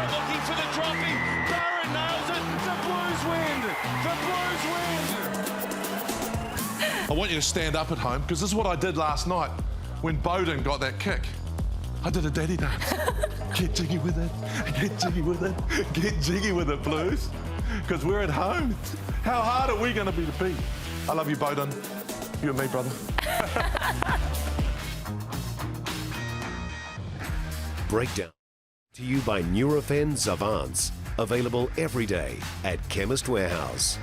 Barrett looking for the dropping. Barrett nails it. The Blues win. The Blues win. I want you to stand up at home, because this is what I did last night when Bowden got that kick. I did a daddy dance. Get jiggy with it. Get jiggy with it. Get jiggy with it, Blues. Because we're at home. How hard are we going to be to beat? I love you, Bowden. You and me, brother. Breakdown. To you by Nurofen Zavance. Available every day at Chemist Warehouse.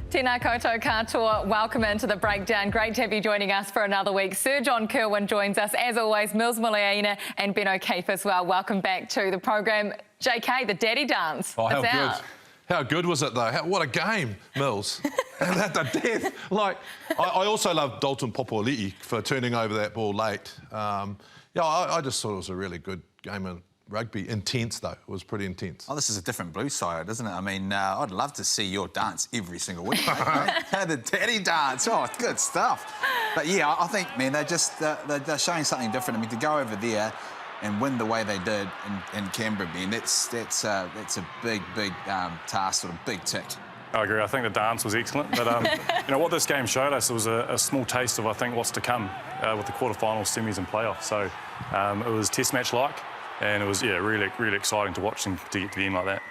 Tēnā koutou katoa, welcome into the breakdown. Great to have you joining us for another week. Sir John Kirwan joins us, as always, Mills Muliaina and Ben O'Keefe as well. Welcome back to the program. JK, the daddy dance. Oh, how it's good. Out. How good was it, though? What a game, Mills. And at the death. Like, I also love Dalton Popoli'i for turning over that ball late. I just thought it was a really good game of rugby. Intense, though. It was pretty intense. Oh, this is a different Blues side, isn't it? I mean, I'd love to see your dance every single week. The daddy dance. Oh, good stuff. But, yeah, I think, man, they're showing something different. I mean, to go over there and win the way they did in Canberra, Ben, that's a big task, sort of big tick. I agree. I think the dance was excellent. But, you know, what this game showed us was a small taste of, I think, what's to come with the quarterfinals, semis and playoffs. So it was test match-like. And it was, yeah, really exciting to watch and to get to the end like that.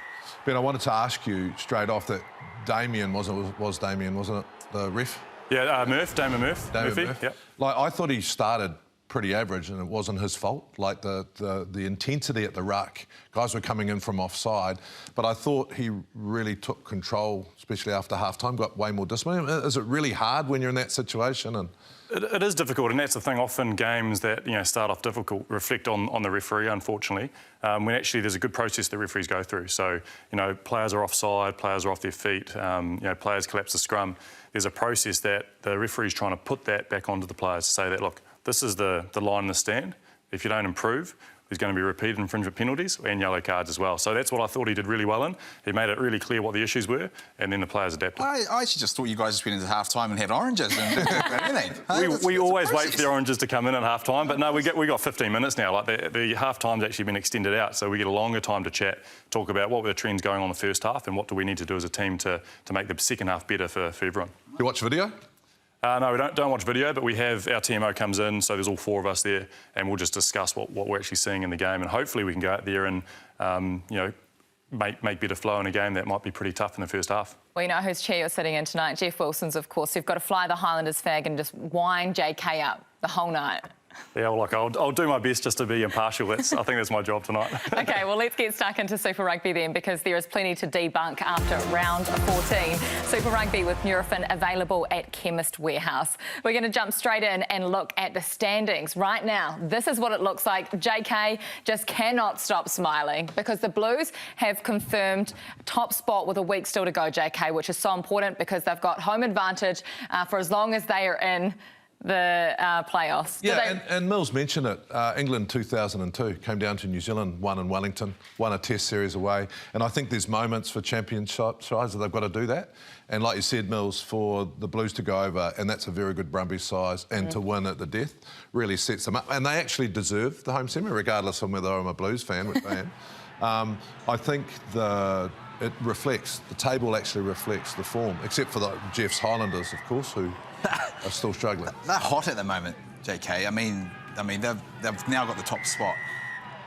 Ben, I wanted to ask you straight off that Damien, wasn't it, the ref? Yeah, Damon Murphy. Yep. Like, I thought he started pretty average and it wasn't his fault. Like, the intensity at the ruck, guys were coming in from offside, but I thought he really took control, especially after half-time, got way more discipline. Is it really hard when you're in that situation? And It is difficult, and that's the thing. Often games that start off difficult reflect on the referee, unfortunately, when actually there's a good process that referees go through. So, players are offside, players are off their feet, players collapse the scrum. There's a process that the referee's trying to put that back onto the players to say that, look, this is the line in the stand. If you don't improve, there's going to be repeated infringement penalties and yellow cards as well. So that's what I thought he did really well in. He made it really clear what the issues were, and then the players adapted. I actually just thought you guys just went into half-time and had oranges and everything. We always wait for the oranges to come in at half-time, but no, we got 15 minutes now. Like the half-time's actually been extended out, so we get a longer time to chat, talk about what were the trends going on in the first half and what do we need to do as a team to make the second half better for everyone. you watch video? No, we don't watch video, but we have our TMO comes in, so there's all four of us there, and we'll just discuss what we're actually seeing in the game, and hopefully we can go out there and make better flow in a game that might be pretty tough in the first half. Well, you know whose chair you're sitting in tonight, Jeff Wilson's, of course. You've got to fly the Highlanders flag and just wind JK up the whole night. Yeah, well, I'll do my best just to be impartial. I think that's my job tonight. OK, well, let's get stuck into Super Rugby then, because there is plenty to debunk after round 14. Super Rugby with Nurofen available at Chemist Warehouse. We're going to jump straight in and look at the standings. Right now, this is what it looks like. JK just cannot stop smiling because the Blues have confirmed top spot with a week still to go, JK, which is so important because they've got home advantage for as long as they are in the playoffs. Yeah, and Mills mentioned it. England 2002 came down to New Zealand, won in Wellington, won a test series away. And I think there's moments for championship sides that they've got to do that. And like you said, Mills, for the Blues to go over, and that's a very good Brumbies size, and to win at the death really sets them up. And they actually deserve the home semi, regardless of whether I'm a Blues fan, which I am. I think the table actually reflects the form, except for Jeff's Highlanders, of course, who are still struggling. They're hot at the moment, JK. I mean, they've now got the top spot.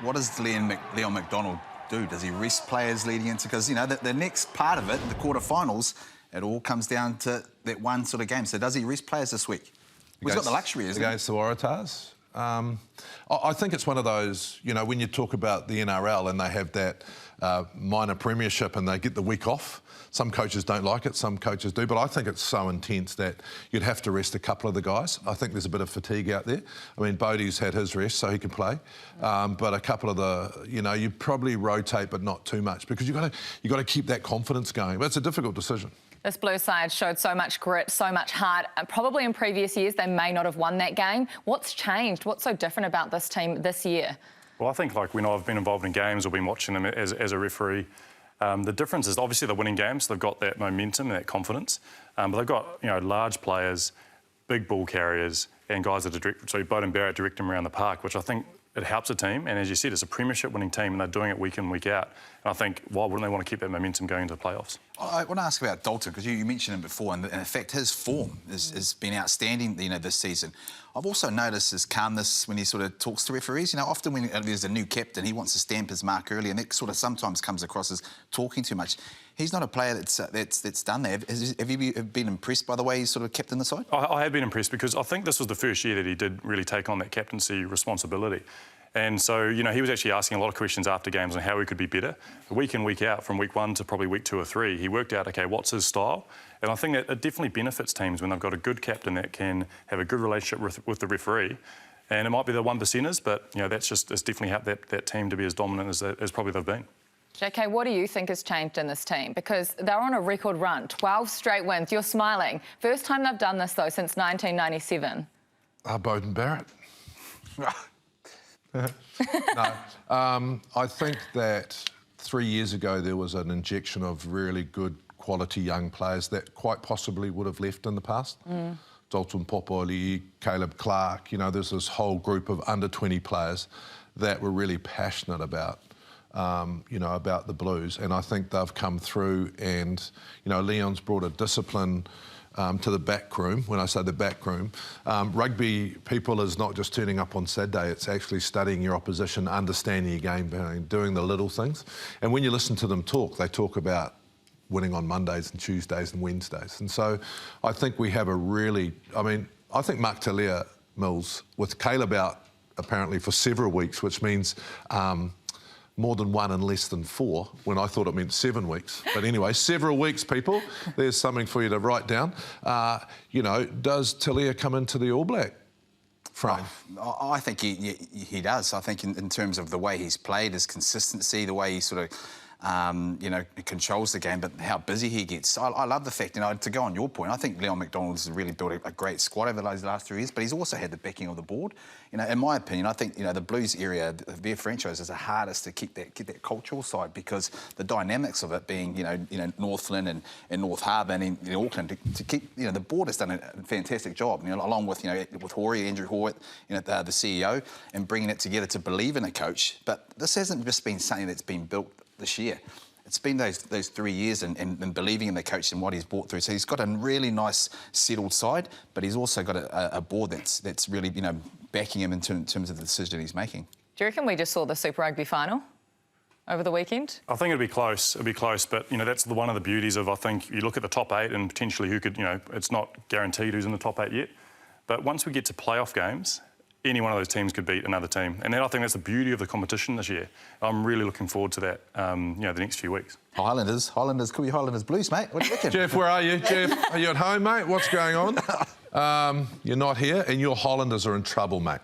What does Leon McDonald do? Does he rest players leading into... Because, the next part of it, the quarterfinals, it all comes down to that one sort of game. So does he rest players this week? He's got the luxury, isn't he? Against the Waratahs. I think it's one of those, when you talk about the NRL and they have that minor premiership and they get the week off. Some coaches don't like it, some coaches do, but I think it's so intense that you'd have to rest a couple of the guys. I think there's a bit of fatigue out there. I mean, Bodie's had his rest, so he can play. But a couple of the, you probably rotate, but not too much, because you've got to keep that confidence going. But it's a difficult decision. This Blue side showed so much grit, so much heart. Probably in previous years, they may not have won that game. What's changed? What's so different about this team this year? Well, I think when I've been involved in games or been watching them as a referee, The difference is obviously they're winning games. They've got that momentum and that confidence, but they've got large players, big ball carriers, and guys that are Beauden Barrett direct them around the park, which I think it helps a team. And as you said, it's a premiership winning team, and they're doing it week in, week out. And I think why wouldn't they want to keep that momentum going into the playoffs? I want to ask about Dalton, because you mentioned him before, and in fact his form has been outstanding, this season. I've also noticed his calmness when he sort of talks to referees. Often when there's a new captain, he wants to stamp his mark early, and that sort of sometimes comes across as talking too much. He's not a player that's done that. Have you been impressed by the way he's sort of captained the side? I have been impressed, because I think this was the first year that he did really take on that captaincy responsibility. And so, he was actually asking a lot of questions after games on how he could be better. Week in, week out, from week 1 to probably week 2 or 3, he worked out, OK, what's his style? And I think that it definitely benefits teams when they've got a good captain that can have a good relationship with the referee. And it might be the 1%ers, but, it's definitely helped that team to be as dominant as probably they've been. JK, what do you think has changed in this team? Because they're on a record run, 12 straight wins. You're smiling. First time they've done this, though, since 1997. Beauden Barrett. No. I think that 3 years ago there was an injection of really good quality young players that quite possibly would have left in the past. Dalton Popoli, Caleb Clark, there's this whole group of under-20 players that were really passionate about about the Blues, and I think they've come through, and Leon's brought a discipline to the back room. When I say the back room, rugby people is not just turning up on Saturday, it's actually studying your opposition, understanding your game plan, doing the little things. And when you listen to them talk, they talk about winning on Mondays and Tuesdays and Wednesdays. And so I think we have a really, I think Mark Talia Mills, with Caleb out apparently for several weeks, which means more than 1 and less than 4, when I thought it meant 7 weeks. But anyway, several weeks, people. There's something for you to write down. Does Talia come into the All Black frame? I think he does. I think in terms of the way he's played, his consistency, the way he sort of controls the game, but how busy he gets. I love the fact, to go on your point, I think Leon McDonald's has really built a great squad over those last 3 years, but he's also had the backing of the board. In my opinion, I think, the Blues area, their franchise is the hardest to get that cultural side, because the dynamics of it being, Northland and North Harbour and in Auckland, to keep, the board has done a fantastic job, along with, with Horry, Andrew Horwath, the CEO, and bringing it together to believe in a coach. But this hasn't just been something that's been built this year. It's been those 3 years and believing in the coach and what he's brought through. So he's got a really nice settled side, but he's also got a board that's really backing him in terms of the decision he's making. Do you reckon we just saw the Super Rugby final over the weekend? I think it'd be close. It'd be close, but that's one of the beauties of, I think, you look at the top 8 and potentially who could, it's not guaranteed who's in the top 8 yet, but once we get to playoff games, any one of those teams could beat another team. And then I think that's the beauty of the competition this year. I'm really looking forward to that, the next few weeks. Highlanders, could be Highlanders Blues, mate. What do you reckon? Jeff, where are you? Jeff, are you at home, mate? What's going on? You're not here, and your Highlanders are in trouble, mate.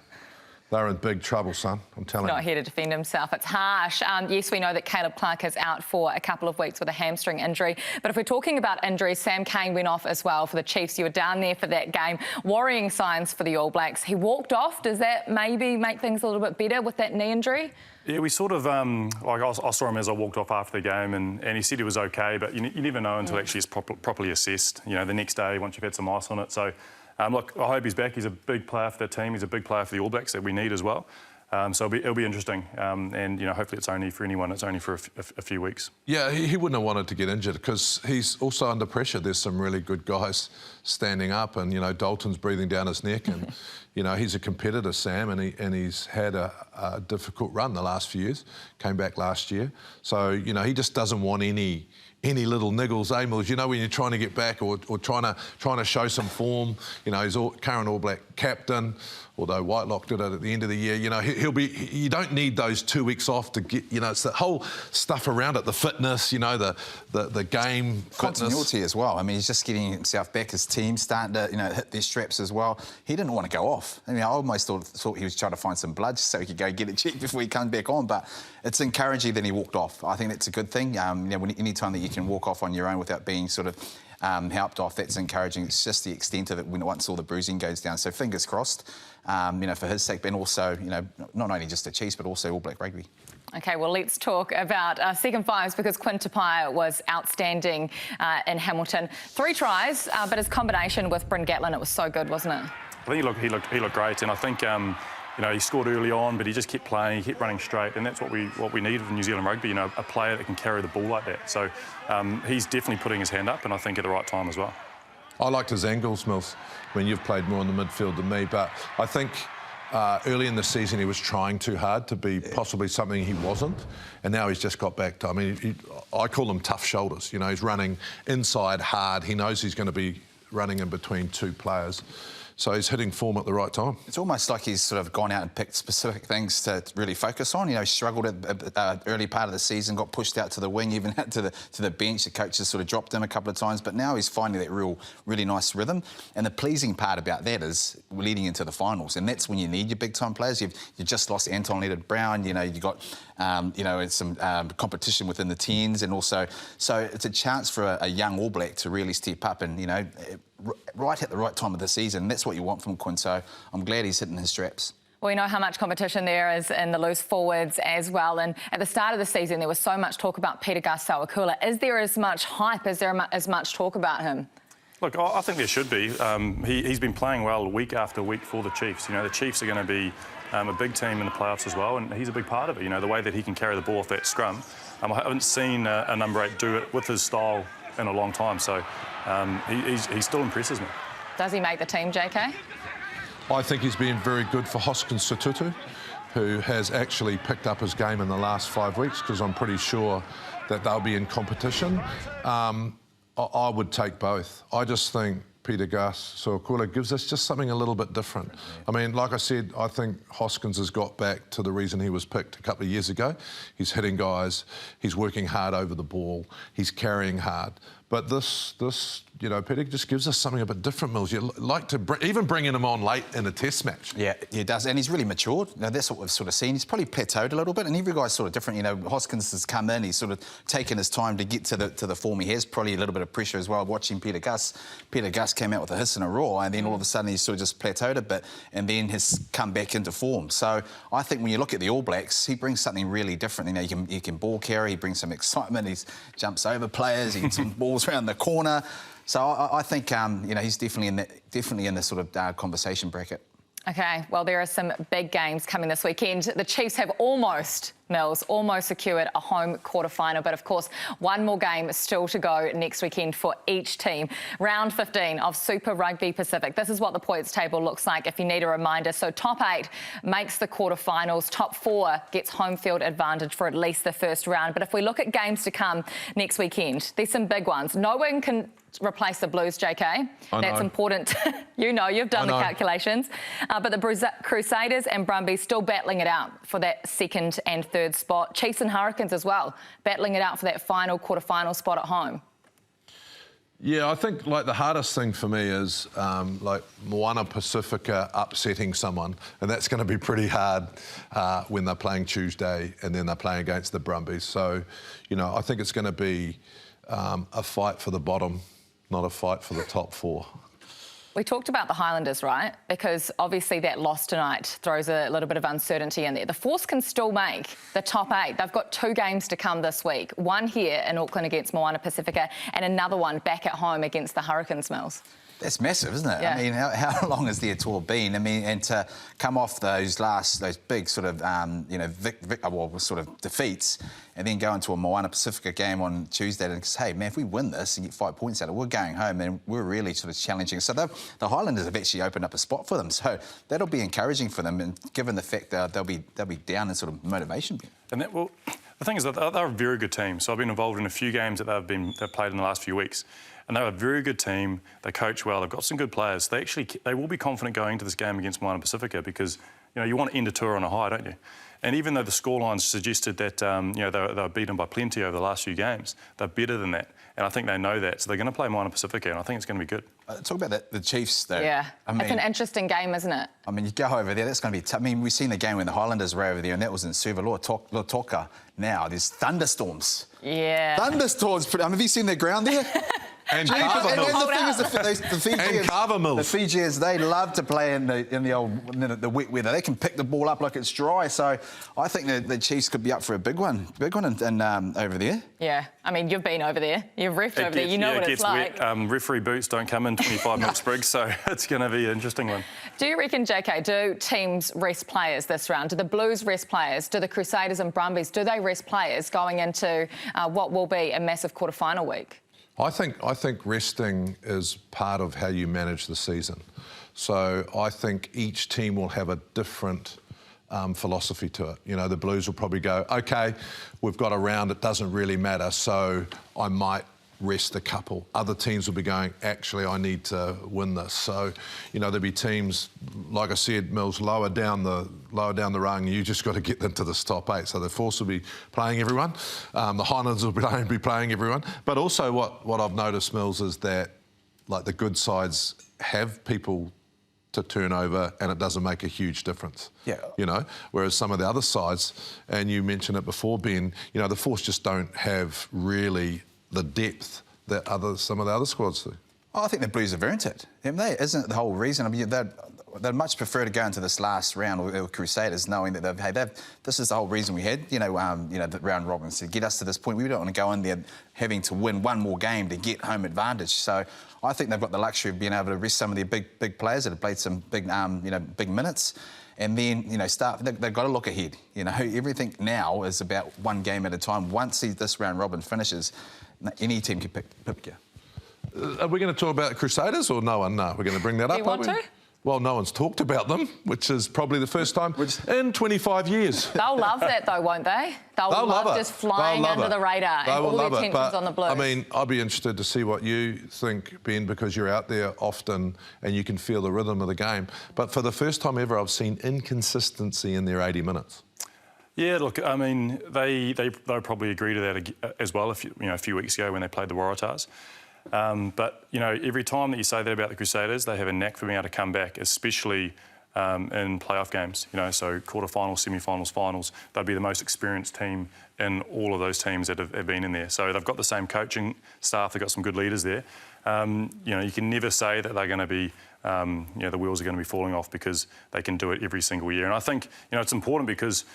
They're in big trouble, son, I'm telling you. Not here to defend himself. It's harsh. Yes, we know that Caleb Clark is out for a couple of weeks with a hamstring injury. But if we're talking about injuries, Sam Cane went off as well for the Chiefs. You were down there for that game. Worrying signs for the All Blacks. He walked off. Does that maybe make things a little bit better with that knee injury? Yeah, we sort of, I saw him as I walked off after the game, and he said he was OK, but you never know until actually it's properly assessed, the next day once you've had some ice on it. So, look, I hope he's back. He's a big player for the team. He's a big player for the All Blacks that we need as well. So it'll be interesting. And, hopefully it's only for anyone. It's only for a few weeks. Yeah, he wouldn't have wanted to get injured because he's also under pressure. There's some really good guys standing up and, Dalton's breathing down his neck and, he's a competitor, Sam, and he's had a difficult run the last few years. Came back last year. So, he just doesn't want any little niggles, Mills, when you're trying to get back or trying to show some form. He's current All Black captain, although Whitelock did it at the end of the year. He'll be. You don't need those 2 weeks off to get. It's the whole stuff around it, the fitness. The game continuity fitness. as well. He's just getting himself back. His team starting to hit their straps as well. He didn't want to go off. I almost thought he was trying to find some blood so he could go get it checked before he comes back on. But it's encouraging that he walked off. I think that's a good thing. Any time that you can walk off on your own without being sort of helped off, that's encouraging. It's just the extent of it once all the bruising goes down. So fingers crossed, for his sake, and also, not only just the Chiefs, but also All Black Rugby. OK, well, let's talk about second fives because Quinn Tupaia was outstanding in Hamilton. 3 tries, but his combination with Bryn Gatlin, it was so good, wasn't it? I think he looked great, and I think he scored early on, but he just kept playing, he kept running straight, and that's what we need in New Zealand rugby. A player that can carry the ball like that. So he's definitely putting his hand up, and I think at the right time as well. I liked his angles, Mills. I mean, you've played more in the midfield than me, but I think early in the season he was trying too hard to be possibly something he wasn't, and now he's just got back to, I mean, I call him tough shoulders. He's running inside hard. He knows he's going to be running in between 2 players. So he's hitting form at the right time. It's almost like he's sort of gone out and picked specific things to really focus on. He struggled at the early part of the season, got pushed out to the wing, even out to the bench. The coaches sort of dropped him a couple of times, but now he's finding that really nice rhythm. And the pleasing part about that is leading into the finals, and that's when you need your big-time players. You've just lost Anton Leonard-Brown. You've got some competition within the 10s, and also so it's a chance for a young All Black to really step up and right at the right time of the season. That's what you want from Quinn, so I'm glad he's hitting his straps. We know how much competition there is in the loose forwards as well, and at the start of the season there was so much talk about Peter Gus-Sawakula. Is there as much hype? Is there as much talk about him? Look, I think there should be. He's been playing well week after week for the Chiefs. The Chiefs are going to be a big team in the playoffs as well, and he's a big part of it. The way that he can carry the ball off that scrum. I haven't seen a number 8 do it with his style in a long time, so he still impresses me. Does he make the team, JK? I think he's been very good for Hoskins Sotutu, who has actually picked up his game in the last 5 weeks, because I'm pretty sure that they'll be in competition. I would take both. I just think Peter Gus-Sawakula gives us just something a little bit different. I mean, like I said, I think Hoskins has got back to the reason he was picked a couple of years ago. He's hitting guys, he's working hard over the ball, he's carrying hard. But this Peter just gives us something a bit different, Mills. You like to even bringing him on late in a test match. Yeah, he does, and he's really matured. That's what we've sort of seen. He's probably plateaued a little bit, and every guy's sort of different. Hoskins has come in, he's sort of taken his time to get to the form he has. Probably a little bit of pressure as well, watching Peter Gus. Peter Gus came out with a hiss and a roar, and then all of a sudden he's sort of just plateaued a bit, and then has come back into form. So I think when you look at the All Blacks, he brings something really different. He can ball carry, he brings some excitement, he jumps over players, he gets some balls around the corner. So I think he's definitely in the sort of conversation bracket. OK, well, there are some big games coming this weekend. The Chiefs have almost secured a home quarter-final, but of course, one more game still to go next weekend for each team. Round 15 of Super Rugby Pacific. This is what the points table looks like if you need a reminder. So top 8 makes the quarter-finals. Top 4 gets home field advantage for at least the first round. But if we look at games to come next weekend, there's some big ones. No one can replace the Blues, JK. That's important. You've done the calculations. But the Crusaders and Brumbies still battling it out for that second and third spot. Chiefs and Hurricanes as well, battling it out for that final quarter-final spot at home. Yeah, I think the hardest thing for me is Moana Pacifica upsetting someone, and that's going to be pretty hard when they're playing Tuesday and then they're playing against the Brumbies. So, I think it's going to be a fight for the bottom, not a fight for the top 4. We talked about the Highlanders, right? Because obviously that loss tonight throws a little bit of uncertainty in there. The Force can still make the top 8. They've got 2 games to come this week. One here in Auckland against Moana Pacifica and another one back at home against the Hurricanes, Mills. That's massive, isn't it? Yeah. I mean, how long has their tour been? I mean, and to come off those big sort of, sort of defeats, and then go into a Moana Pacifica game on Tuesday and say, hey, man, if we win this and get 5 points out of it, we're going home and we're really sort of challenging. So the Highlanders have actually opened up a spot for them. So that'll be encouraging for them, and given the fact that they'll be down in sort of motivation. And the thing is that they're a very good team. So I've been involved in a few games that they've played in the last few weeks. And they're a very good team. They coach well. They've got some good players. They will be confident going into this game against Moana Pacifica because you want to end a tour on a high, don't you? And even though the scorelines suggested that they were beaten by plenty over the last few games, they're better than that. And I think they know that. So they're going to play Moana Pacifica, and I think it's going to be good. Talk about the Chiefs, though. Yeah, it's an interesting game, isn't it? I mean, you go over there, that's going to be tough. I mean, we've seen the game when the Highlanders were over there, and that was in Suva-Lautoka. Now, there's thunderstorms. Yeah. Thunderstorms. Have you seen the ground there? And And carver the milk. thing is, the Fijians, And carver milk. the Fijians, they love to play in the wet weather. They can pick the ball up like it's dry. So I think the Chiefs could be up for a big one over there. Yeah, I mean, you've been over there. You've reffed over there. You know what it's like. Wet. Referee boots don't come in 25 mil sprigs, so it's going to be an interesting one. Do you reckon, JK, do teams rest players this round? Do the Blues rest players? Do the Crusaders and Brumbies, do they rest players going into what will be a massive quarter-final week? I think resting is part of how you manage the season. So I think each team will have a different philosophy to it. You know, the Blues will probably go, OK, we've got a round, it doesn't really matter, so I might rest a couple. Other teams will be going, actually, I need to win this. So, you know, there'll be teams, like I said, Mills, lower down the rung, you just got to get into the top 8. So the Force will be playing everyone. The Highlands will be playing everyone. But also what I've noticed, Mills, is that, like, the good sides have people to turn over and it doesn't make a huge difference. Yeah. You know, whereas some of the other sides, and you mentioned it before, Ben, you know, the Force just don't have really the depth that some of the other squads do. Oh, I think the Blues have earned it, haven't they? Isn't it the whole reason? I mean, they'd much prefer to go into this last round with Crusaders knowing that this is the whole reason we had, the round robin, to get us to this point. We don't want to go in there having to win one more game to get home advantage. So I think they've got the luxury of being able to rest some of their big players that have played some big minutes. And then, they've got to look ahead. You know, everything now is about one game at a time. Once this round robin finishes, any team can pick you. Are we going to talk about the Crusaders or no one? No, we're going to bring that up. Do you want to? Well, no one's talked about them, which is probably the first time in 25 years. They'll love that, though, won't they? They'll love just flying under the radar and all the attention's on the Blues. I mean, I'd be interested to see what you think, Ben, because you're out there often and you can feel the rhythm of the game. But for the first time ever, I've seen inconsistency in their 80 minutes. Yeah, look, I mean, they'll probably agree to that as well. A few weeks ago when they played the Waratahs. But, every time that you say that about the Crusaders, they have a knack for being able to come back, especially in playoff games. So quarterfinals, semi-finals, finals, they'll be the most experienced team in all of those teams that have been in there. So they've got the same coaching staff, they've got some good leaders there. You can never say that they're going to be, the wheels are going to be falling off because they can do it every single year. And I think, it's important because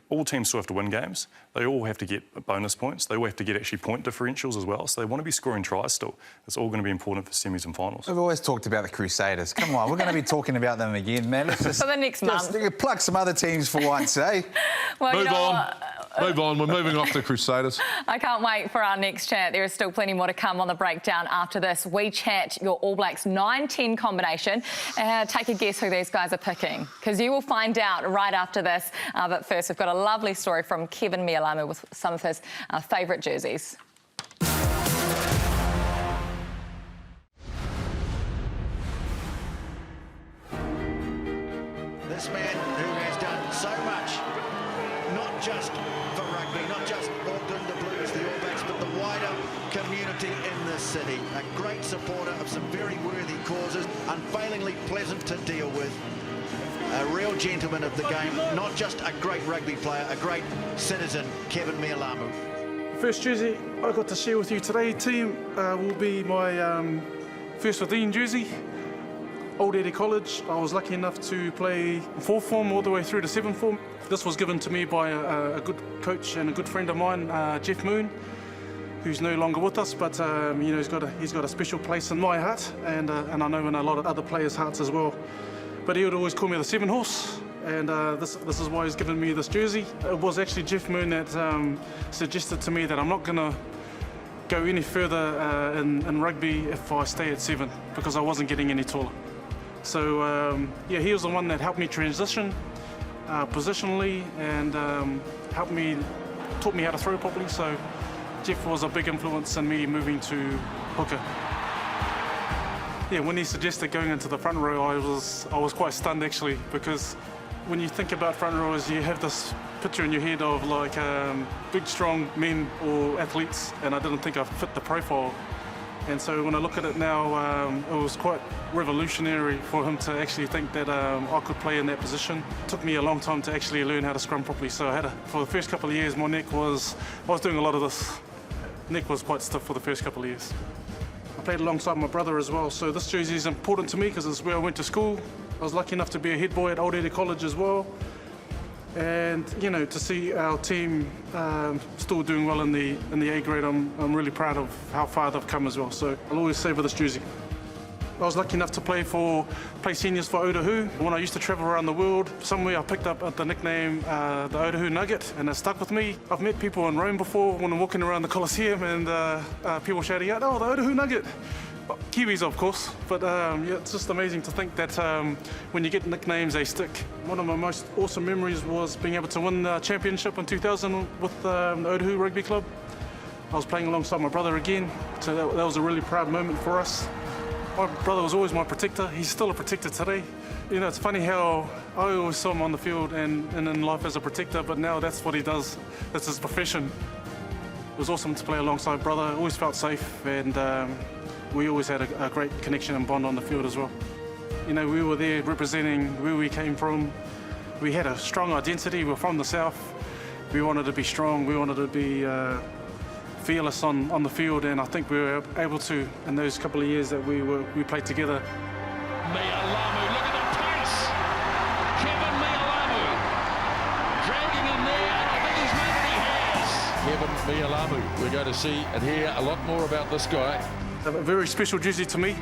all teams still have to win games. They all have to get bonus points. They all have to get actually point differentials as well. So they want to be scoring tries still. It's all going to be important for semis and finals. We've always talked about the Crusaders. Come on, we're going to be talking about them again, man. Let's just, for the next month. Plug some other teams for once, eh? Well, Move on. Move on. We're moving off to Crusaders. I can't wait for our next chat. There is still plenty more to come on the breakdown after this. We chat your All Blacks 9-10 combination. Take a guess who these guys are picking, because you will find out right after this. But first, we've got a lovely story from Keven Mealamu with some of his favourite jerseys. This man who has done so much, not just for rugby, not just Auckland, the Blues, the All Blacks, but the wider community in this city. A great supporter of some very worthy causes, unfailingly pleasant to deal with. A real gentleman of the game, not just a great rugby player, a great citizen, Keven Mealamu. First jersey I got to share with you today, team, will be my first 15 jersey. Old Eddie College. I was lucky enough to play 4th form all the way through to 7th form. This was given to me by a good coach and a good friend of mine, Jeff Moon, who's no longer with us, but he's got a special place in my heart, and I know in a lot of other players' hearts as well. But he would always call me the 7 horse, and this is why he's given me this jersey. It was actually Jeff Moon that suggested to me that I'm not going to go any further in rugby if I stay at 7, because I wasn't getting any taller. So he was the one that helped me transition positionally and taught me how to throw properly. So Jeff was a big influence in me moving to hooker. Yeah, when he suggested going into the front row, I was quite stunned actually, because when you think about front rowers, you have this picture in your head of like big, strong men or athletes, and I didn't think I fit the profile. And so when I look at it now, it was quite revolutionary for him to actually think that I could play in that position. It took me a long time to actually learn how to scrum properly. So for the first couple of years, my neck I was doing a lot of this. neck was quite stiff for the first couple of years. I played alongside my brother as well, so this jersey is important to me because it's where I went to school. I was lucky enough to be a head boy at Old Eddie College as well. And, you know, to see our team still doing well in the A grade, I'm really proud of how far they've come as well. So I'll always savour this jersey. I was lucky enough to play seniors for Otahu. When I used to travel around the world, somewhere I picked up the nickname the Otahu Nugget, and it stuck with me. I've met people in Rome before when I'm walking around the Colosseum and people shouting out, "Oh, the Otahu Nugget." Well, Kiwis, of course, but yeah, it's just amazing to think that when you get nicknames, they stick. One of my most awesome memories was being able to win the championship in 2000 with the Otahu Rugby Club. I was playing alongside my brother again, so that was a really proud moment for us. My brother was always my protector. He's still a protector today. You know, it's funny how I always saw him on the field and in life as a protector, but now that's what he does. That's his profession. It was awesome to play alongside brother. I always felt safe, and we always had a great connection and bond on the field as well. You know, we were there representing where we came from. We had a strong identity. We were from the south. We wanted to be strong. We wanted to be fearless on the field, and I think we were able to in those couple of years that we played together. Mealamu, look at the pace! Keven Mealamu, dragging him there, and I think he's made it, he has. Keven Mealamu, we're going to see and hear a lot more about this guy. A very special jersey to me.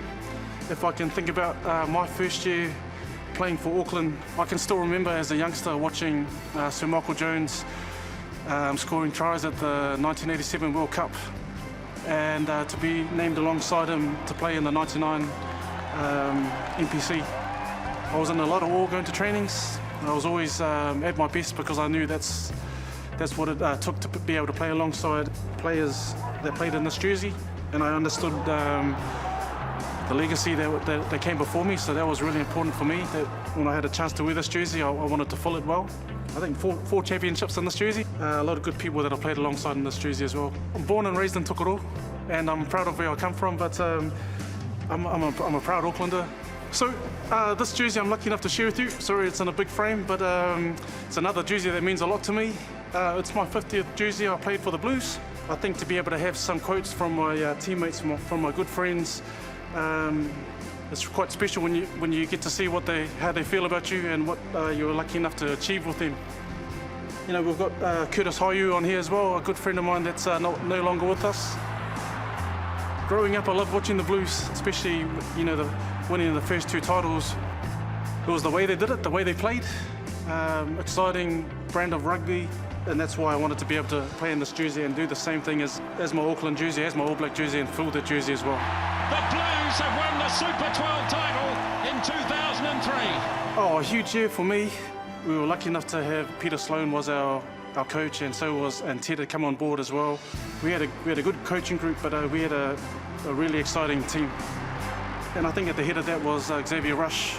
If I can think about my first year playing for Auckland, I can still remember as a youngster watching Sir Michael Jones scoring tries at the 1987 World Cup, and to be named alongside him to play in the 99 NPC. I was in a lot of awe going to trainings. I was always at my best because I knew that's what it took to be able to play alongside players that played in this jersey, and I understood the legacy that came before me, so that was really important for me, that when I had a chance to wear this jersey, I wanted to fill it well. I think four championships in this jersey. A lot of good people that I played alongside in this jersey as well. I'm born and raised in Tokoro, and I'm proud of where I come from, but I'm a proud Aucklander. So this jersey I'm lucky enough to share with you. Sorry it's in a big frame, but it's another jersey that means a lot to me. It's my 50th jersey I played for the Blues. I think to be able to have some quotes from my teammates, from my good friends, it's quite special when you get to see how they feel about you and what you're lucky enough to achieve with them. You know, we've got Curtis Hayu on here as well, a good friend of mine that's no longer with us. Growing up, I loved watching the Blues, especially, you know, winning the first two titles. It was the way they did it, the way they played. Exciting brand of rugby, and that's why I wanted to be able to play in this jersey and do the same thing as my Auckland jersey, as my All Black jersey, and fill that jersey as well. The Blues have won the Super 12 title in 2003. Oh, a huge year for me. We were lucky enough to have Peter Sloan was our coach, and Ted had come on board as well. We had a good coaching group, but we had a really exciting team. And I think at the head of that was Xavier Rush,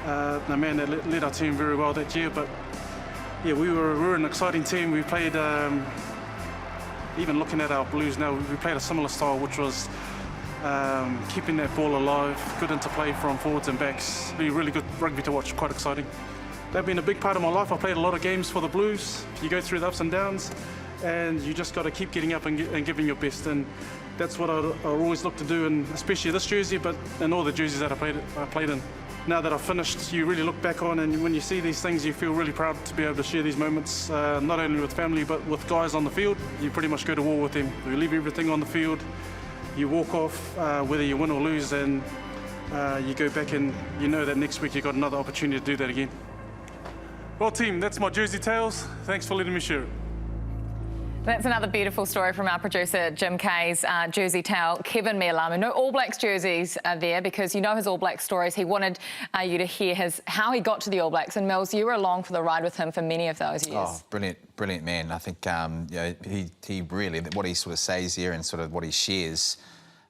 the man that led our team very well that year. But yeah, we were an exciting team. We played, even looking at our Blues now, we played a similar style, which was keeping that ball alive, good interplay from forwards and backs. Really good rugby to watch, quite exciting. They've been a big part of my life. I played a lot of games for the Blues. You go through the ups and downs, and you just got to keep getting up and giving your best. And that's what I always look to do, and especially this jersey, but in all the jerseys that I played in. Now that I've finished, you really look back on, and when you see these things, you feel really proud to be able to share these moments, not only with family, but with guys on the field. You pretty much go to war with them. You leave everything on the field. You walk off, whether you win or lose, and you go back and you know that next week you've got another opportunity to do that again. Well, team, that's my Jersey Tales. Thanks for letting me share it. That's another beautiful story from our producer, Jim Kay's Jersey tale, Keven Mealamu. No All Blacks jerseys there because you know his All Blacks stories. He wanted you to hear how he got to the All Blacks. And Mills, you were along for the ride with him for many of those years. Oh, brilliant man. I think you know, he really, what he sort of says here and sort of what he shares,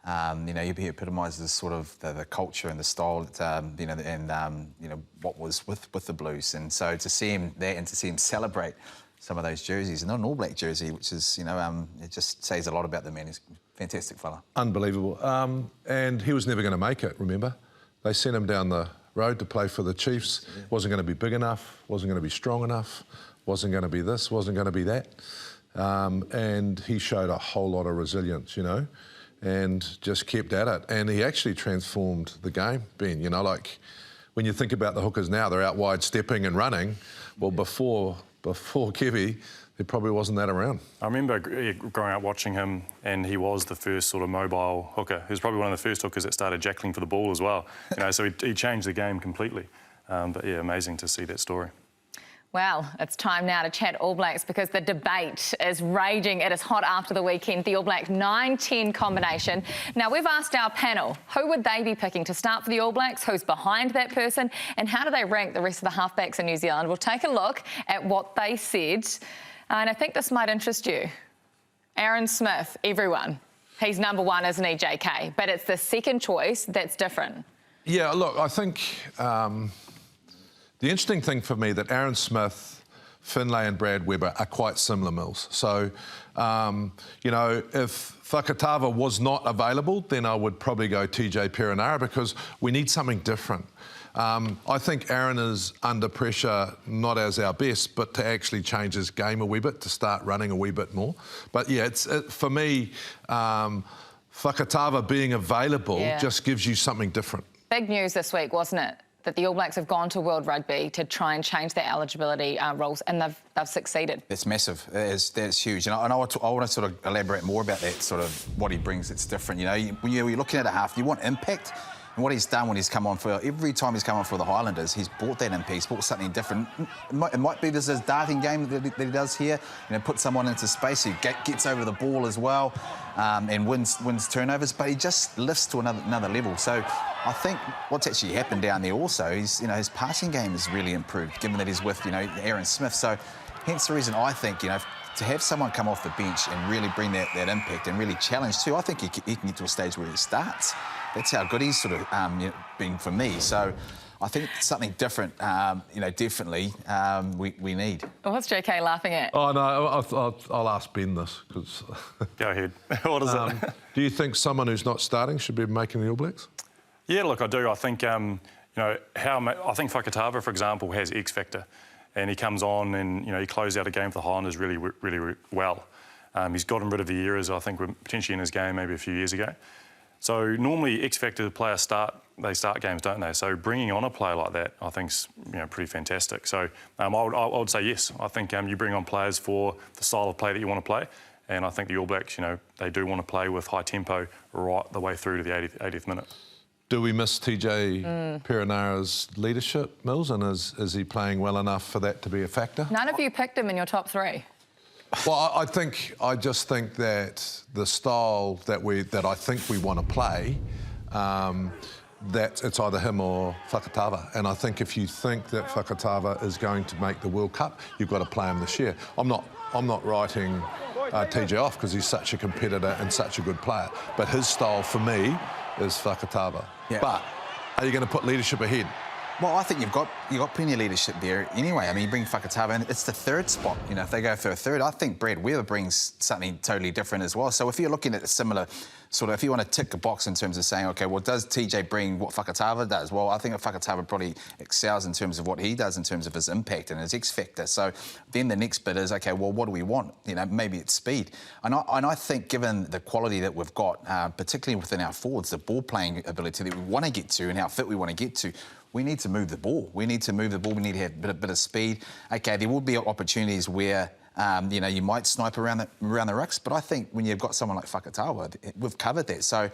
you know, he epitomises sort of the culture and the style that, you know, and you know, what was with the Blues. And so to see him there and to see him celebrate some of those jerseys, and not an All Black jersey, which is, you know, it just says a lot about the man. He's a fantastic fella. Unbelievable. And he was never going to make it, remember? They sent him down the road to play for the Chiefs. Yeah. Wasn't going to be big enough, wasn't going to be strong enough, wasn't going to be this, wasn't going to be that. and he showed a whole lot of resilience, you know, and just kept at it. And he actually transformed the game, Ben, you know, like when you think about the hookers now, they're out wide stepping and running. Well, before Kevy, there probably wasn't that around. I remember growing up watching him, and he was the first sort of mobile hooker. He was probably one of the first hookers that started jackling for the ball as well. You know, so he changed the game completely. But yeah, amazing to see that story. Well, it's time now to chat All Blacks because the debate is raging. It is hot after the weekend, the All Black 9-10 combination. Now, we've asked our panel, who would they be picking to start for the All Blacks? Who's behind that person? And how do they rank the rest of the halfbacks in New Zealand? We'll take a look at what they said. And I think this might interest you. Aaron Smith, everyone. He's number one, isn't he, JK? But it's the second choice that's different. Yeah, look, I think the interesting thing for me that Aaron Smith, Finlay and Brad Weber are quite similar, Mills. So, you know, if Fakatava was not available, then I would probably go TJ Perenara because we need something different. I think Aaron is under pressure, not as our best, but to actually change his game a wee bit, to start running a wee bit more. But yeah, for me, Fakatava being available just gives you something different. Big news this week, wasn't it? That the All Blacks have gone to World Rugby to try and change their eligibility rules, and they've succeeded. It's massive. That's huge. And I want to sort of elaborate more about that, sort of what he brings that's different. You know, when you're looking at a half, you want impact. And what he's done when he's come on for, every time he's come on for the Highlanders, he's brought that impact, he's brought something different. It might be this darting game that he does here, you know, put someone into space, he gets over the ball as well, and wins turnovers, but he just lifts to another level. So I think what's actually happened down there also is, you know, his passing game has really improved, given that he's with, you know, Aaron Smith. So hence the reason I think, you know, to have someone come off the bench and really bring that impact and really challenge too, I think he can get to a stage where he starts. That's how good he's sort of been for me. So I think something different, you know, definitely we need. Well, what's JK laughing at? Oh, no, I'll ask Ben this. Cause Go ahead. What is it? Do you think someone who's not starting should be making the All Blacks? Yeah, look, I do. I think, you know, I think Fakatava, for example, has X factor. And he comes on and, you know, he closed out a game for the Highlanders really well. He's gotten rid of the errors, I think, were potentially in his game maybe a few years ago. So normally X factor players start games, don't they? So bringing on a player like that, I think's, you know, pretty fantastic. So I would say yes. I think you bring on players for the style of play that you want to play, and I think the All Blacks, you know, they do want to play with high tempo right the way through to the 80th minute. Do we miss TJ Perenara's leadership, Mills, and is he playing well enough for that to be a factor? None of you picked him in your top three. Well, I just think that the style that I think we want to play, that it's either him or Fakatava. And I think if you think that Fakatava is going to make the World Cup, you've got to play him this year. I'm not writing TJ off because he's such a competitor and such a good player. But his style for me is Fakatava. Yeah. But are you going to put leadership ahead? Well, I think you've got plenty of leadership there anyway. I mean, you bring Fakatava in, it's the third spot. You know, if they go for a third, I think Brad Weber brings something totally different as well. So if you're looking at a similar sort of, if you want to tick a box in terms of saying, OK, well, does TJ bring what Fakatava does? Well, I think Fakatava probably excels in terms of what he does in terms of his impact and his X factor. So then the next bit is, OK, well, what do we want? You know, maybe it's speed. And I think given the quality that we've got, particularly within our forwards, the ball playing ability that we want to get to and how fit we want to get to, we need to move the ball. We need to move the ball. We need to have a bit of speed. OK, there will be opportunities where, you know, you might snipe around the rucks, but I think when you've got someone like Fakatava, we've covered that. So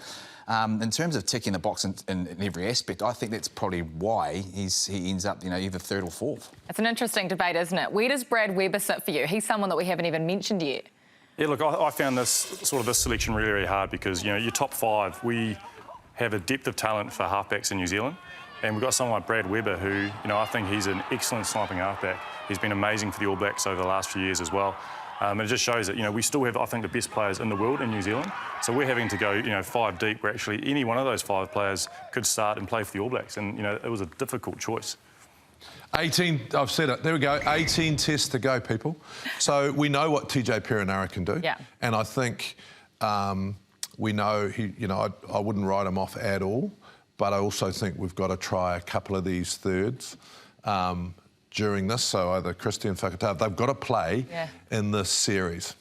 in terms of ticking the box in every aspect, I think that's probably why he ends up, you know, either third or fourth. It's an interesting debate, isn't it? Where does Brad Weber sit for you? He's someone that we haven't even mentioned yet. Yeah, look, I found this selection really, really hard because, you know, your top five, we have a depth of talent for halfbacks in New Zealand. And we've got someone like Brad Weber who, you know, I think he's an excellent sniping halfback. He's been amazing for the All Blacks over the last few years as well. And it just shows that, you know, we still have, I think, the best players in the world in New Zealand. So we're having to go, you know, 5 deep where actually any one of those 5 players could start and play for the All Blacks. And, you know, it was a difficult choice. 18, I've said it, there we go, 18 tests to go, people. So we know what TJ Perenara can do. Yeah. And I think we know, you know, I wouldn't write him off at all. But I also think we've got to try a couple of these thirds during this. So either Christian Fakatava, they've got to play in this series.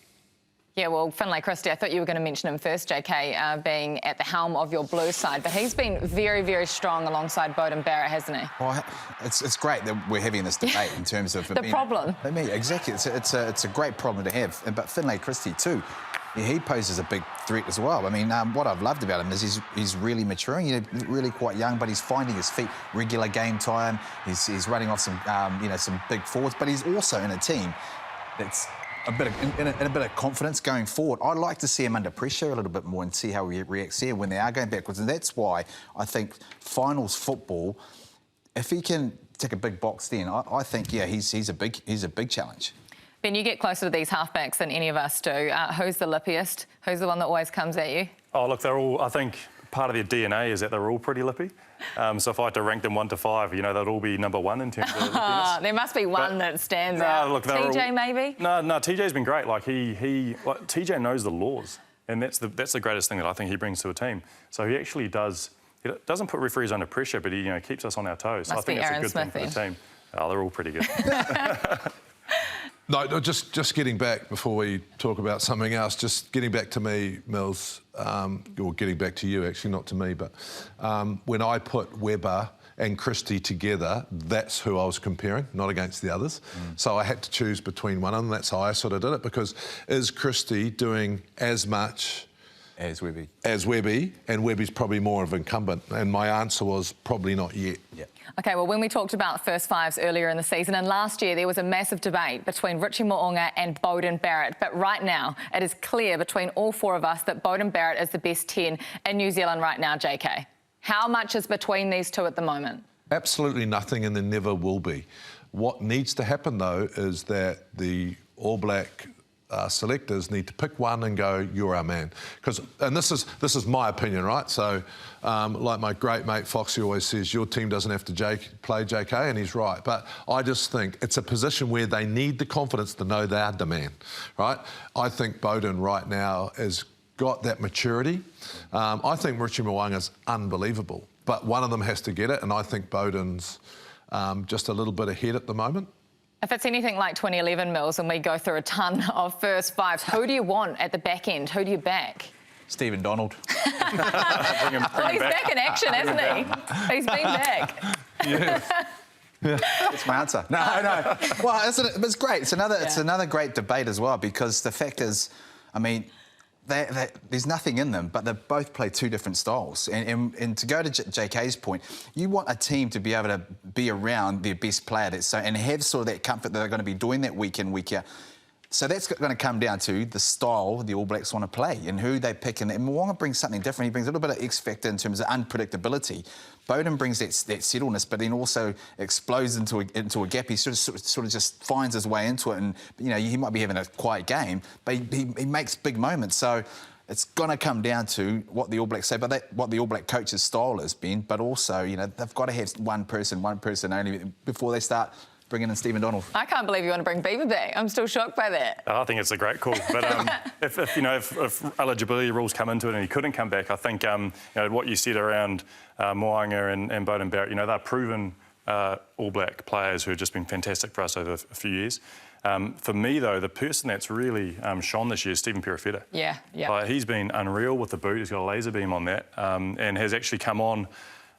Yeah, well, Finlay Christie, I thought you were going to mention him first, JK, being at the helm of your blue side, but he's been very, very strong alongside Beauden Barrett, hasn't he? Well, it's great that we're having this debate in terms of... the problem. I mean, exactly. It's a great problem to have. But Finlay Christie, too, he poses a big threat as well. I mean, what I've loved about him is he's really maturing. You know, really quite young, but he's finding his feet, regular game time. He's running off some, some big forwards, but he's also in a team that's a bit of confidence going forward. I'd like to see him under pressure a little bit more and see how he reacts here when they are going backwards. And that's why I think finals football, if he can tick a big box, then I think he's a big challenge. Ben, you get closer to these halfbacks than any of us do. Who's the lippiest? Who's the one that always comes at you? Oh, look, they're all, I think part of their DNA is that they're all pretty lippy. So if I had to rank them 1 to 5, they'd all be number 1 in terms of lippiness. There must be one that stands out. Look, TJ, maybe? No, TJ's been great. Like, TJ knows the laws, and that's the greatest thing that I think he brings to a team. So he actually does... He doesn't put referees under pressure, but he keeps us on our toes. So I think that's a good thing for the team. Oh, they're all pretty good. No, just getting back before we talk about something else, just getting back to me, Mills, or getting back to you, actually, not to me, but when I put Webber and Christie together, that's who I was comparing, not against the others. So I had to choose between one of them. That's how I sort of did it, because is Christie doing as much as Webby? As Webby, and Webby's probably more of an incumbent, and my answer was probably not yet. Yeah. OK, well, when we talked about first fives earlier in the season, and last year there was a massive debate between Richie Mo'unga and Beauden Barrett, but right now it is clear between all 4 of us that Beauden Barrett is the best 10 in New Zealand right now, JK. How much is between these two at the moment? Absolutely nothing, and there never will be. What needs to happen, though, is that the All Black selectors need to pick one and go, you're our man. And this is my opinion, right? So, like my great mate Foxy always says, your team doesn't have to play JK, and he's right. But I just think it's a position where they need the confidence to know they're the man, right? I think Beauden right now has got that maturity. I think Richie Mo'unga's unbelievable, but one of them has to get it, and I think Beauden's just a little bit ahead at the moment. If it's anything like 2011, Mills, and we go through a ton of first fives, who do you want at the back end? Who do you back? Stephen Donald. Well, he's back in action, hasn't he? He's been back. Yes. That's my answer. No. Well, it's great. It's another great debate as well, because the fact is, I mean, there's nothing in them, but they both play 2 different styles. And to go to JK's point, you want a team to be able to be around their best player and have sort of that comfort that they're going to be doing that week in, week out. So that's going to come down to the style the All Blacks want to play and who they pick. And Mo'unga brings something different. He brings a little bit of X factor in terms of unpredictability. Beauden brings that settledness, but then also explodes into a gap. He sort of just finds his way into it, and he might be having a quiet game, but he makes big moments. So it's going to come down to what the All Blacks say, but what the All Black coach's style has been. But also, they've got to have one person only before they start bringing in Stephen Donald. I can't believe you want to bring Beaver back. I'm still shocked by that. I think it's a great call. But if eligibility rules come into it and he couldn't come back, I think what you said around Mo'unga and Beauden Barrett, they're proven All Black players who have just been fantastic for us over a few years. For me, though, the person that's really shone this year is Stephen Perofeta. Yeah. He's been unreal with the boot. He's got a laser beam on that, and has actually come on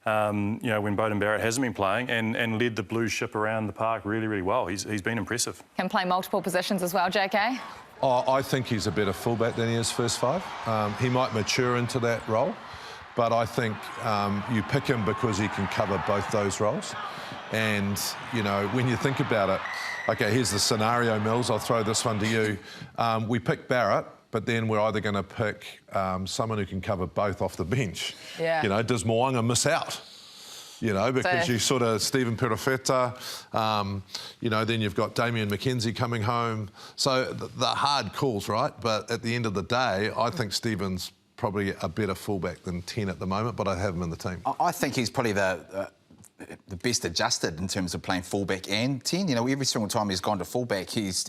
when Beauden Barrett hasn't been playing, and led the Blues ship around the park really, really well. He's been impressive. Can play multiple positions as well, JK? Oh, I think he's a better fullback than he is first 5. He might mature into that role, but I think you pick him because he can cover both those roles. And, when you think about it, OK, here's the scenario, Mills. I'll throw this one to you. We pick Barrett, but then we're either going to pick someone who can cover both off the bench. Yeah. Does Mo'unga miss out? Because you sort of Stephen Perofeta, then you've got Damien McKenzie coming home. So the hard calls, right? But at the end of the day, I think Stephen's probably a better fullback than 10 at the moment, but I have him in the team. I think he's probably the best adjusted in terms of playing fullback and 10. Every single time he's gone to fullback, he's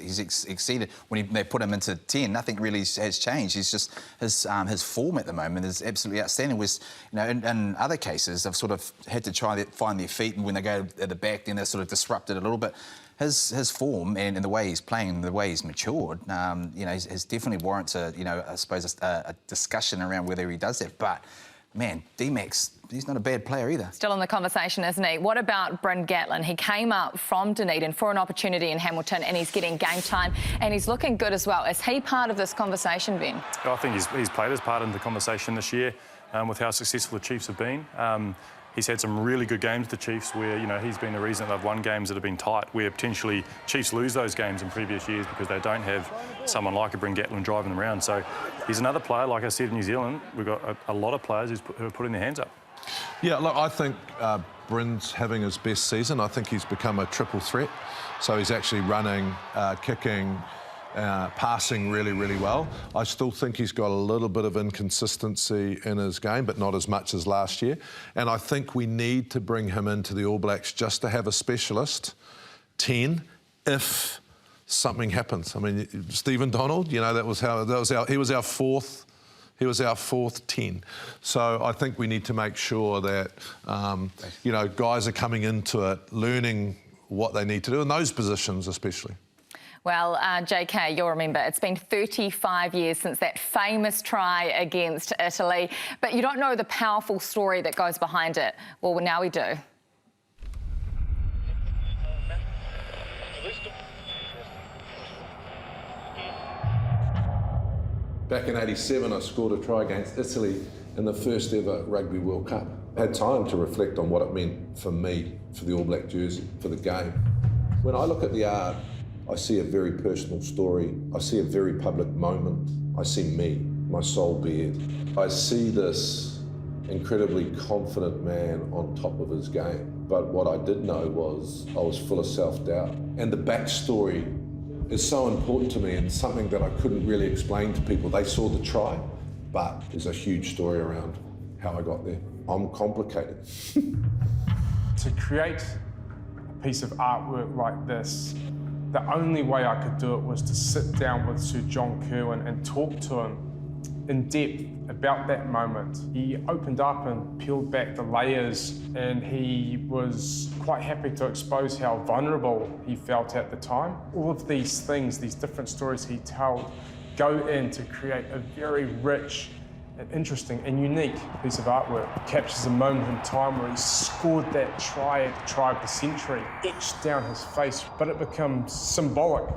exceeded. When they put him into 10, nothing really has changed. He's just his form at the moment is absolutely outstanding. In other cases, they've sort of had to try to find their feet, and when they go at the back, then they're sort of disrupted a little bit. his form and the way he's playing and the way he's matured, you know, has definitely warrants a, you know, I suppose a discussion around whether he does that. But man, D-Max, he's not a bad player either. Still in the conversation, isn't he? What about Bryn Gatland? He came up from Dunedin for an opportunity in Hamilton and he's getting game time and he's looking good as well. Is he part of this conversation, Ben? I think he's played his part in the conversation this year with how successful the Chiefs have been. He's had some really good games with the Chiefs where, you know, he's been the reason that they've won games that have been tight, where potentially Chiefs lose those games in previous years because they don't have someone like a Bryn Gatland driving them around. So he's another player, like I said, in New Zealand, we've got a lot of players who are putting their hands up. Yeah, look, I think Bryn's having his best season. I think he's become a triple threat. So he's actually running, kicking, passing really, really well. I still think he's got a little bit of inconsistency in his game, but not as much as last year. And I think we need to bring him into the All Blacks just to have a specialist 10 if something happens. I mean, Stephen Donald, you know, he was our fourth 10. So I think we need to make sure that, you know, guys are coming into it, learning what they need to do in those positions especially. Well, JK, you'll remember it's been 35 years since that famous try against Italy, but you don't know the powerful story that goes behind it. Well, now we do. Back in '87, I scored a try against Italy in the first ever Rugby World Cup. I had time to reflect on what it meant for me, for the All Black jersey, for the game. When I look at the art, I see a very personal story. I see a very public moment. I see me, my soul bared. I see this incredibly confident man on top of his game. But what I did know was I was full of self-doubt. And the backstory is so important to me and something that I couldn't really explain to people. They saw the try, but there's a huge story around how I got there. I'm complicated. To create a piece of artwork like this, the only way I could do it was to sit down with Sir John Kirwan and talk to him in depth about that moment. He opened up and peeled back the layers, and he was quite happy to expose how vulnerable he felt at the time. All of these things, these different stories he told, go in to create a very rich and interesting and unique piece of artwork. It captures a moment in time where he scored that try at the try of the century, etched down his face, but it becomes symbolic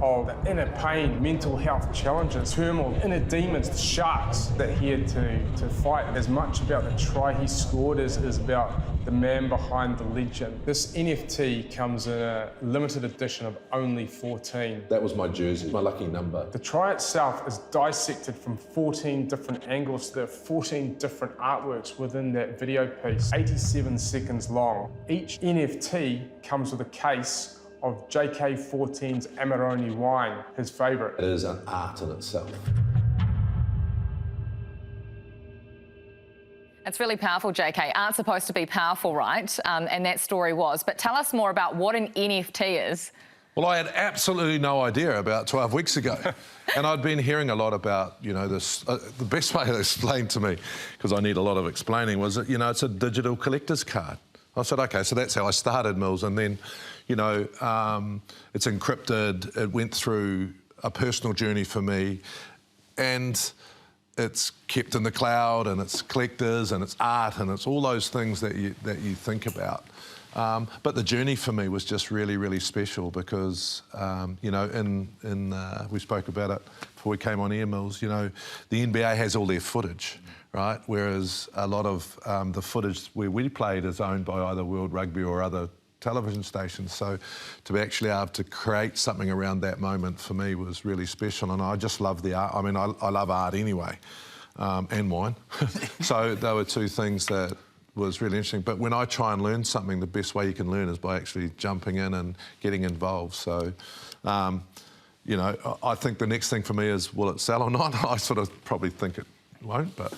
of the inner pain, mental health challenges, turmoil, inner demons, the sharks that he had to fight. As much about the try he scored as about the man behind the legend. This NFT comes in a limited edition of only 14. That was my jersey, my lucky number. The try itself is dissected from 14 different angles. There are 14 different artworks within that video piece, 87 seconds long. Each NFT comes with a case of JK14's Amarone wine, his favourite. It is an art in itself. It's really powerful, JK. Art's supposed to be powerful, right? And that story was. But tell us more about what an NFT is. Well, I had absolutely no idea about 12 weeks ago. And I'd been hearing a lot about, you know, this. The best way to explain to me, because I need a lot of explaining, was that, you know, it's a digital collector's card. I said, OK, so that's how I started, Mills. And then, you know, it's encrypted. It went through a personal journey for me. And it's kept in the cloud, and it's collectors, and it's art, and it's all those things that you think about. But the journey for me was just really, really special because, you know, we spoke about it before we came on air, Mills, you know, the NBA has all their footage, right? Whereas a lot of the footage where we played is owned by either World Rugby or other television stations. So to be actually able to create something around that moment for me was really special. And I just love the art. I mean, I love art anyway, and wine. So they were two things that was really interesting. But when I try and learn something, the best way you can learn is by actually jumping in and getting involved. So, you know, I think the next thing for me is, will it sell or not? I sort of probably think it won't, but,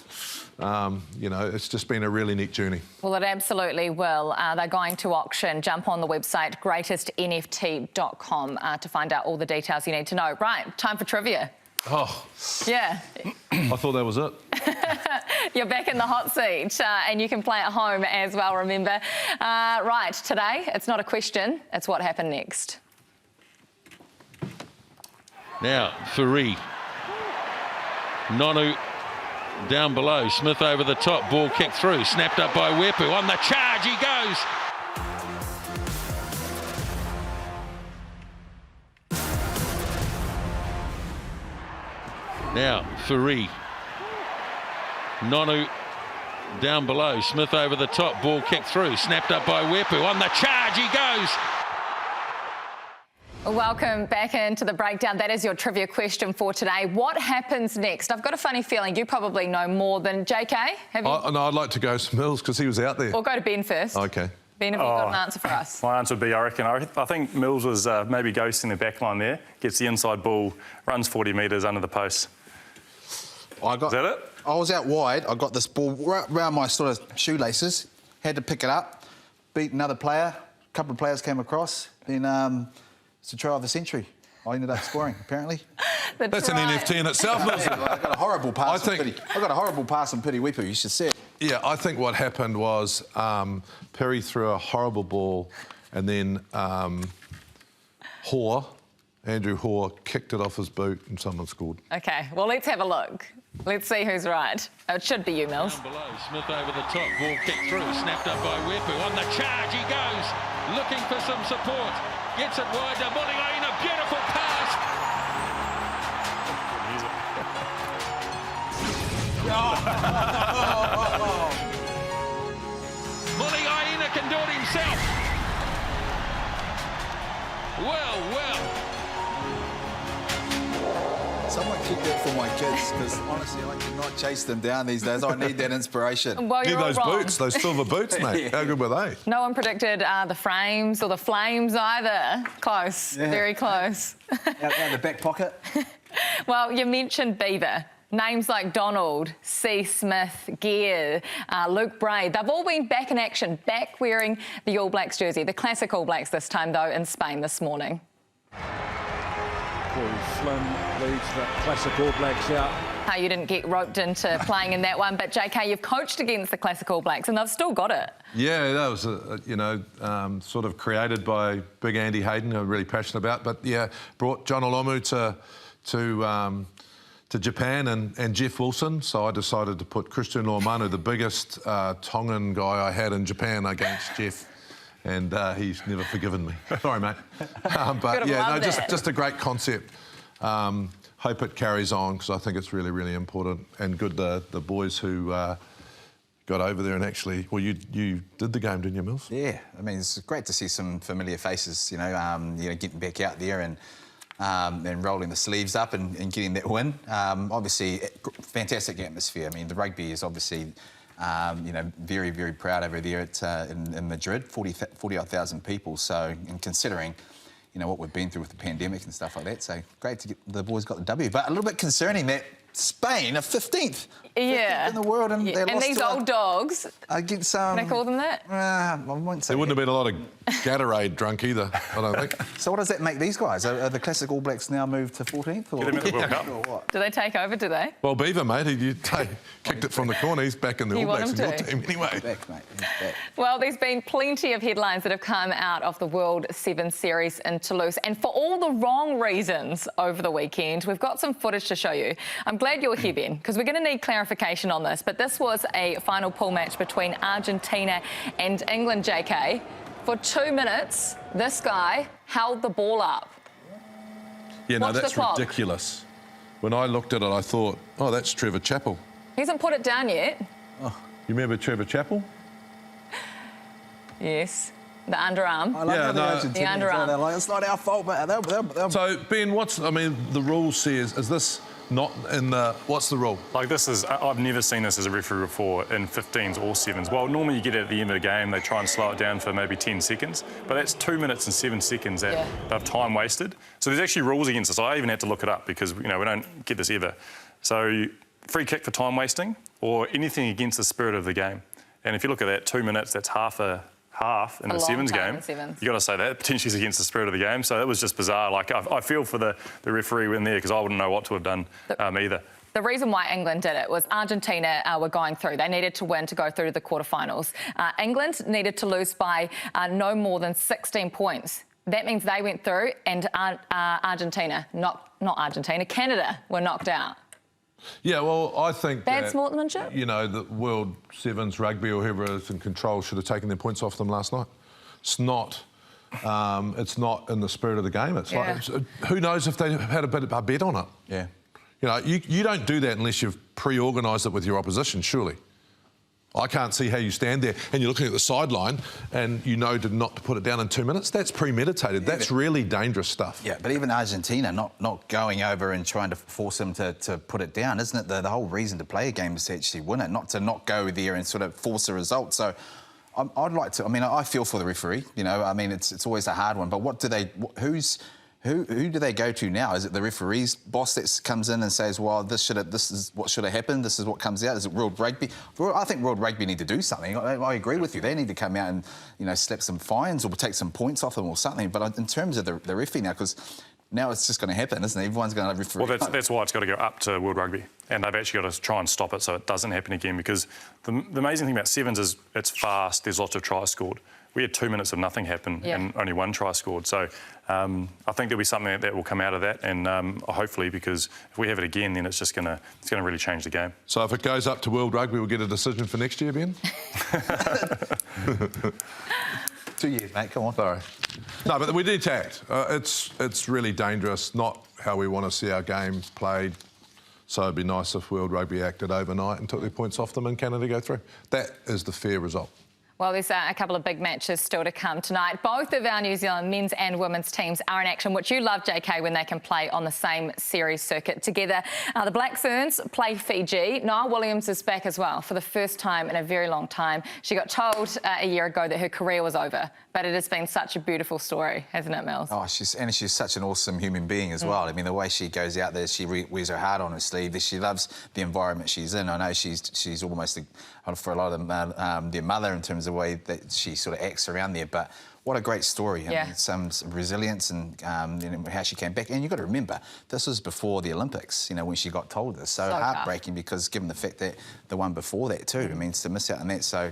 you know, it's just been a really neat journey. Well, it absolutely will. They're going to auction. Jump on the website, greatestnft.com, to find out all the details you need to know. Right, time for trivia. Oh. Yeah. I thought that was it. You're back in the hot seat and you can play at home as well, remember. Right, today, it's not a question, it's what happened next. Now, Faree. Nonu down below. Smith over the top. Ball kicked through. Snapped up by Wepu. On the charge, he goes. Now, Faree. Nonu down below. Smith over the top. Ball kicked through. Snapped up by Wepu. On the charge, he goes. Welcome back into the breakdown. That is your trivia question for today. What happens next? I've got a funny feeling you probably know more than JK. Have you? No, I'd like to go to Mills because he was out there. We'll go to Ben first. Okay. Ben, have you got an answer for us? My answer would be, I think Mills was maybe ghosting the back line there, gets the inside ball, runs 40 metres under the post. Is that it? I was out wide. I got this ball right around my sort of shoelaces, had to pick it up, beat another player. A couple of players came across. Then it's the try of the century. I ended up scoring, apparently. That's an NFT in itself, Mills. I got a horrible pass. I got a horrible pass on Piri Wepu. You should see it. Yeah, I think what happened was Perry threw a horrible ball, and then Andrew Hoare, kicked it off his boot, and someone scored. OK, well, let's have a look. Let's see who's right. It should be you, Mills. Down below, Smith over the top, ball kicked through, snapped up by Wepu. On the charge, he goes, looking for some support. Gets it wide to Moriaina, beautiful pass. Moriaina can do it himself. Well. Someone keep that for my kids, because honestly, I cannot chase them down these days. I need that inspiration. Well, Need you're those all wrong. boots, those silver boots, mate. Yeah. How good were they? No one predicted the frames or the flames either. Close, very close. Out the back pocket. Well, you mentioned Beaver. Names like Donald, C. Smith, Gear, Luke Bray, they've all been back in action, back wearing the All Blacks jersey. The classic All Blacks this time, though, in Spain this morning. Corey Flynn leads the classic All Blacks out. You didn't get roped into playing in that one, but JK, you've coached against the classic All Blacks and they've still got it. Yeah, that was, sort of created by Big Andy Hayden, who I'm really passionate about. But, yeah, brought John Olamu to Japan and Jeff Wilson, so I decided to put Christian Lormanu, the biggest Tongan guy I had in Japan, against Jeff. And he's never forgiven me. Sorry, mate. But yeah, no, just a great concept. Hope it carries on because I think it's really, really important and good. The boys who got over there and actually, well, you did the game, didn't you, Mills? Yeah, I mean, it's great to see some familiar faces. Getting back out there and rolling the sleeves up and getting that win. Obviously, fantastic atmosphere. I mean, the rugby is obviously. Very, very proud over there in Madrid, 40-odd thousand people. So, and considering, what we've been through with the pandemic and stuff like that, so great to get the boys got the W. But a little bit concerning that Spain are 15th. Yeah. 15th in the world, and they lost these old dogs. Against Can I call them that? I won't say. There wouldn't have been a lot of Gatorade drunk either, I don't think. So what does that make these guys? Are the classic All Blacks now moved to 14th? Or, Get them in the World Cup. or what? Do they take over, do they? Well, Beaver, mate, he kicked it from the corner. He's back in the You All want Blacks in him your to? team anyway. Back, mate. He's back. Well, there's been plenty of headlines that have come out of the World 7 Series in Toulouse, and for all the wrong reasons over the weekend. We've got some footage to show you. I'm glad you're here, Ben, because we're going to need clarification on this, but this was a final pool match between Argentina and England, JK. For 2 minutes, this guy held the ball up. Yeah, no, Watch the that's clock. ridiculous. When I looked at it, I thought, oh, that's Trevor Chappell. He hasn't put it down yet. You remember Trevor Chappell? Yes. The underarm. I love how the Argentinians The underarm. they're like, it's not our fault, but they'll... So, Ben, the rule says, is this not in the, what's the rule? Like I've never seen this as a referee before in 15s or 7s. Well, normally you get it at the end of the game, they try and slow it down for maybe 10 seconds, but that's 2 minutes and 7 seconds that they've time wasted. So there's actually rules against this. I even had to look it up because, we don't get this ever. So free kick for time wasting or anything against the spirit of the game. And if you look at that, 2 minutes, that's half in a sevens game. You got to say that potentially is against the spirit of the game. So that was just bizarre. Like I feel for the referee in there because I wouldn't know what to have done either. The reason why England did it was Argentina were going through. They needed to win to go through to the quarterfinals. England needed to lose by no more than 16 points. That means they went through, and Argentina, not Argentina, Canada were knocked out. Yeah, well, I think bad sportsmanship. You know, the World Sevens Rugby or whoever is in control should have taken their points off them last night. It's not in the spirit of the game. It's like, who knows if they had a bet on it? Yeah. You know, you don't do that unless you've pre-organised it with your opposition, surely. I can't see how you stand there and you're looking at the sideline and you know not to put it down in 2 minutes. That's premeditated. Yeah, that's really dangerous stuff. Yeah, but even Argentina not going over and trying to force them to put it down, isn't it? The whole reason to play a game is to actually win it, not to not go there and sort of force a result. So I'd like to... I mean, I feel for the referee, you know. I mean, it's always a hard one. But what do they... Who do they go to now? Is it the referee's boss that comes in and says, well, this is what should have happened, this is what comes out? Is it World Rugby? I think World Rugby need to do something. I agree with you. They need to come out and, you know, slap some fines or take some points off them or something. But in terms of the referee now, because now it's just going to happen, isn't it? Everyone's going to referee. Well, that's why it's got to go up to World Rugby. And they've actually got to try and stop it so it doesn't happen again, because the amazing thing about Sevens is it's fast, there's lots of tries scored. We had 2 minutes of nothing happen and only 1 try scored. So I think there'll be something that will come out of that, and hopefully, because if we have it again, then it's going to really change the game. So if it goes up to World Rugby, we'll get a decision for next year, Ben? 2 years, mate, come on. Sorry. No, but we need to act. It's really dangerous, not how we want to see our game played. So it'd be nice if World Rugby acted overnight and took their points off them and Canada go through. That is the fair result. Well, there's a couple of big matches still to come tonight. Both of our New Zealand men's and women's teams are in action, which you love, JK, when they can play on the same series circuit together. The Black Ferns play Fiji. Niall Williams is back as well for the first time in a very long time. She got told a year ago that her career was over, but it has been such a beautiful story, hasn't it, Mills? Oh, she's such an awesome human being as well. I mean, the way she goes out there, she wears her heart on her sleeve. She loves the environment she's in. I know she's almost, for a lot of them, their mother in terms of the way that she sort of acts around there. But what a great story. I mean, some resilience and how she came back. And you've got to remember, this was before the Olympics, you know, when she got told this. So heartbreaking, because given the fact that the one before that too, I mean, to miss out on that. So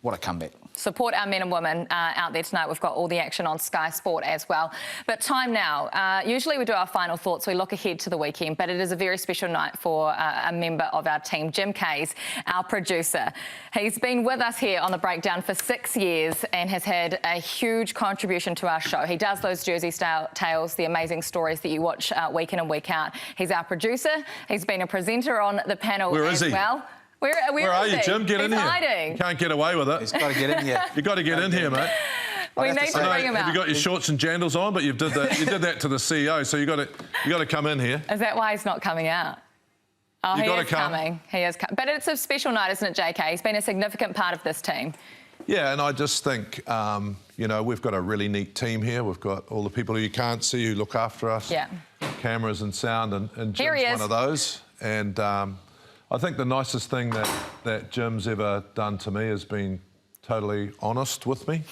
what a comeback. Support our men and women out there tonight. We've got all the action on Sky Sport as well. But time now. Usually we do our final thoughts. We look ahead to the weekend, but it is a very special night for a member of our team, Jim Kays, our producer. He's been with us here on The Breakdown for 6 years and has had a huge contribution to our show. He does those Jersey-style tales, the amazing stories that you watch week in and week out. He's our producer. He's been a presenter on the panel as well. Where are you, Jim? Get in here. Hiding. You can't get away with it. He's got to get in here. You've got to get in here, mate. We need to bring him out. Have you got your shorts and jandals on? But you did that to the CEO, so you got to come in here. Is that why he's not coming out? Oh, he is coming. He is coming. But it's a special night, isn't it, JK? He's been a significant part of this team. Yeah, and I just think, you know, we've got a really neat team here. We've got all the people who you can't see who look after us. Yeah. Cameras and sound, and Jim's one of those. And I think the nicest thing that Jim's ever done to me has been totally honest with me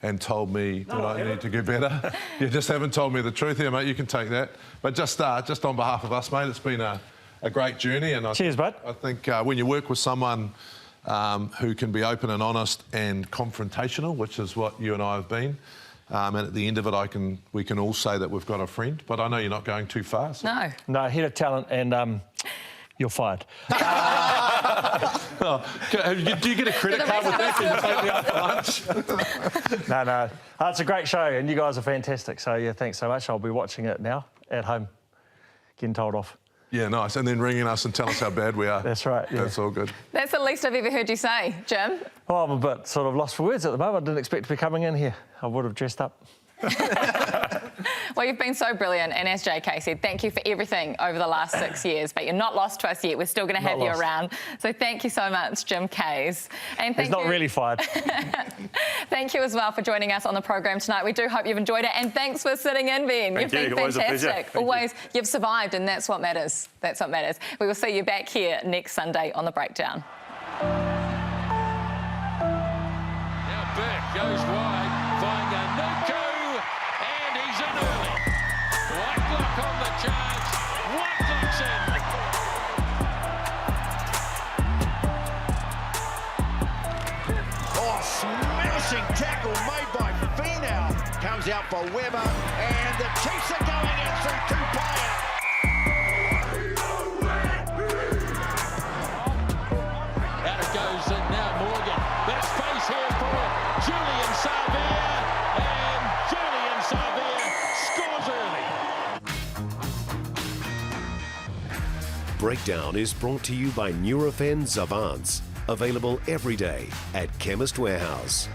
and told me that I need to get better. You just haven't told me the truth here, mate. You can take that. But just on behalf of us, mate, it's been a great journey. And cheers, bud. I think when you work with someone who can be open and honest and confrontational, which is what you and I have been, and at the end of it, we can all say that we've got a friend. But I know you're not going too far. So. No, head of talent and... You're fired. Do you get a credit card with that? Can you take me out for lunch? No. It's a great show and you guys are fantastic. So, yeah, thanks so much. I'll be watching it now at home, getting told off. Yeah, nice. And then ringing us and tell us how bad we are. That's right, yeah. That's all good. That's the least I've ever heard you say, Jim. Well, I'm a bit sort of lost for words at the moment. I didn't expect to be coming in here. I would have dressed up. Well, you've been so brilliant, and as JK said, thank you for everything over the last 6 years, but you're not lost to us yet. We're still going to have you around. So thank you so much, Jim Kays. And He's not really fired. Thank you as well for joining us on the program tonight. We do hope you've enjoyed it, and thanks for sitting in, Ben. You've been fantastic. Always, you've survived, and that's what matters. That's what matters. We will see you back here next Sunday on The Breakdown. Now Beck goes wide, finds a Nuku, and he's in early. Whitelock on the charge. Whitelock's in. Smashing tackle made by Finau. Comes out for Weber, and the Chiefs are going in through 2 players. Out it goes now Morgan. But it's face here for Julian Savea. And Julian Savea scores early. Breakdown is brought to you by Nurofen Zavance. Available every day at Chemist Warehouse.